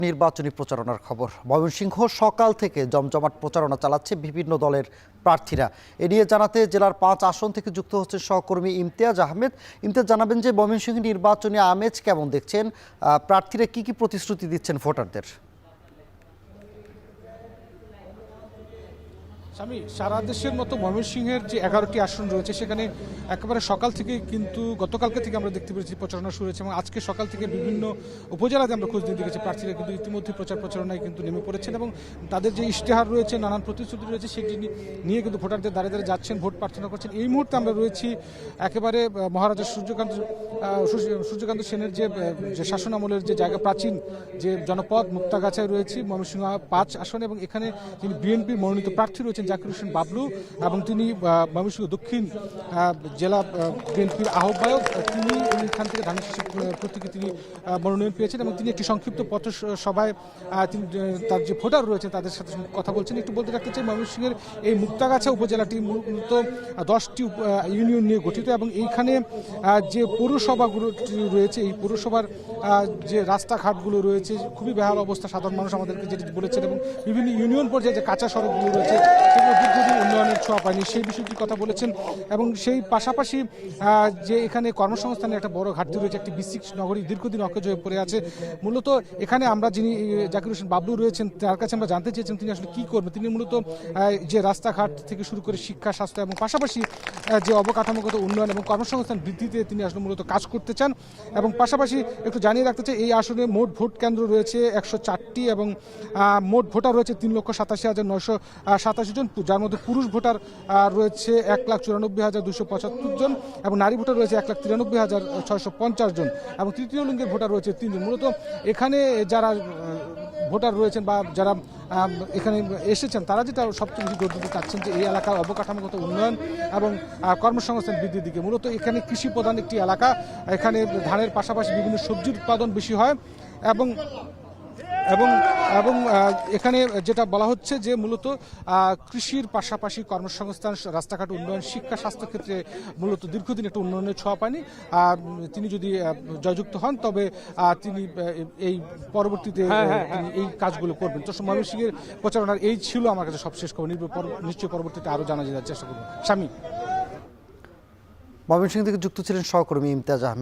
নির্বাচনী প্রচারণার খবর। ময়মনসিংহ সকাল থেকে জমজমাট প্রচারণা চালাচ্ছে বিভিন্ন দলের প্রার্থীরা। এ নিয়ে জানাতে জেলার ৫ আসন থেকে যুক্ত হচ্ছেন সহকর্মী ইমতিয়াজ আহমেদ। ইমতিয়াজ, জানাবেন যে ময়মনসিংহ নির্বাচনী আমেজ কেমন দেখছেন, প্রার্থীরা কি কি প্রতিশ্রুতি দিচ্ছেন ভোটারদের? আমি সারা দেশের মতো ময়মনসিংহের যে ১১টি আসন রয়েছে সেখানে একেবারে সকাল থেকে কিন্তু গতকালকে থেকে আমরা দেখতে পেরেছি প্রচারণা শুরু হয়েছে এবং আজকে সকাল থেকে বিভিন্ন উপজেলাতে আমরা খোঁজ নিয়ে দেখেছি প্রার্থীরা কিন্তু ইতিমধ্যে প্রচারণায় কিন্তু নেমে পড়েছেন এবং তাদের যে ইশতেহার রয়েছে, নানান প্রতিশ্রুতি রয়েছে সেটি নিয়ে কিন্তু ভোটারদের দ্বারে দ্বারে যাচ্ছেন, ভোট প্রার্থনা করছেন। এই মুহূর্তে আমরা রয়েছি একেবারে মহারাজা সূর্যকান্ত সেনের যে শাসন আমলের যে জায়গা, প্রাচীন যে জনপদ মুক্তাগাছায় রয়েছি ময়মনসিংহ ৫ আসনে এবং এখানে তিনি বিএনপির মনোনীত প্রার্থী রয়েছেন জাকির হোসেন বাবলু এবং তিনি ময়মনসিংহ দক্ষিণ জেলা বিএনপির আহ্বায়ক। তিনি এখান থেকে ধানের শীষের প্রতীকে তিনি মনোনয়ন পেয়েছেন এবং তিনি একটি সংক্ষিপ্ত পথ সভায় তিনি তার যে ভোটার রয়েছেন তাদের সাথে কথা বলছেন। একটু বলতে রাখতে চাই, ময়মনসিংহের এই মুক্তাগাছা উপজেলাটি মূলত 10টি ইউনিয়ন নিয়ে গঠিত এবং এইখানে যে পৌরসভাগুলো রয়েছে, এই পৌরসভার যে রাস্তাঘাটগুলো রয়েছে খুবই বেহাল অবস্থা। সাধারণ মানুষ আমাদেরকে যেটি বলেছেন এবং বিভিন্ন ইউনিয়ন পর্যায়ে যে কাঁচা সড়কগুলো রয়েছে সেগুলো দীর্ঘদিন উন্নয়নের ছোঁয়া পায়নি, সেই বিষয়টির কথা বলেছেন। এবং সেই পাশাপাশি যে এখানে কর্মসংস্থানের একটা বড় ঘাটতি রয়েছে, একটি বিসিক নগরী দীর্ঘদিন অকেজ হয়ে পড়ে আছে। মূলত এখানে আমরা যিনি জাকির হোসেন বাবলু রয়েছেন তার কাছে আমরা জানতে চেয়েছেন তিনি আসলে কি করবেন। তিনি মূলত যে রাস্তাঘাট থেকে শুরু করে শিক্ষা, স্বাস্থ্য এবং পাশাপাশি যে অবকাঠামোগত উন্নয়ন এবং কর্মসংস্থান বৃদ্ধিতে তিনি আসলে মূলত কাজ করতে চান। এবং পাশাপাশি একটু জানিয়ে রাখতে চাই, এই আসনে মোট ভোট কেন্দ্র রয়েছে 104টি এবং মোট ভোটার রয়েছে 3,87,987 জন, যার মধ্যে পুরুষ ভোটার রয়েছে 1,94,275 জন এবং নারী ভোটার রয়েছে 1,93,650 জন এবং তৃতীয় লিঙ্গের ভোটার রয়েছে 3 জন। মূলত এখানে যারা ভোটার রয়েছেন বা যারা এখানে এসেছেন তারা যেটা সবচেয়ে বেশি জোর দিতে চাচ্ছেন যে এই এলাকার অবকাঠামোগত উন্নয়ন এবং কর্মসংস্থান বৃদ্ধির দিকে। মূলত এখানে কৃষি প্রধান একটি এলাকা, এখানে ধানের পাশাপাশি বিভিন্ন সবজির উৎপাদন বেশি হয় এবং এবং এবং এখানে যেটা বলা হচ্ছে যে মূলত কৃষির পাশাপাশি কর্মসংস্থান, রাস্তাঘাট উন্নয়ন, শিক্ষা, স্বাস্থ্য ক্ষেত্রে মূলত দীর্ঘদিন একটু উন্নয়নের ছোঁয়া পায়নি। তিনি যদি জয়যুক্ত হন তবে তিনি এই পরবর্তীতে এই কাজগুলো করবেন। তো ময়মনসিংহের প্রচারণার এই ছিল আমার কাছে সবশেষ খবর। নিশ্চয়ই পরবর্তীতে আরও জানা যাওয়ার চেষ্টা করব। স্বামী। ময়মনসিংহ থেকে যুক্ত ছিলেন সহকর্মী ইমতিয়াজ আহমেদ।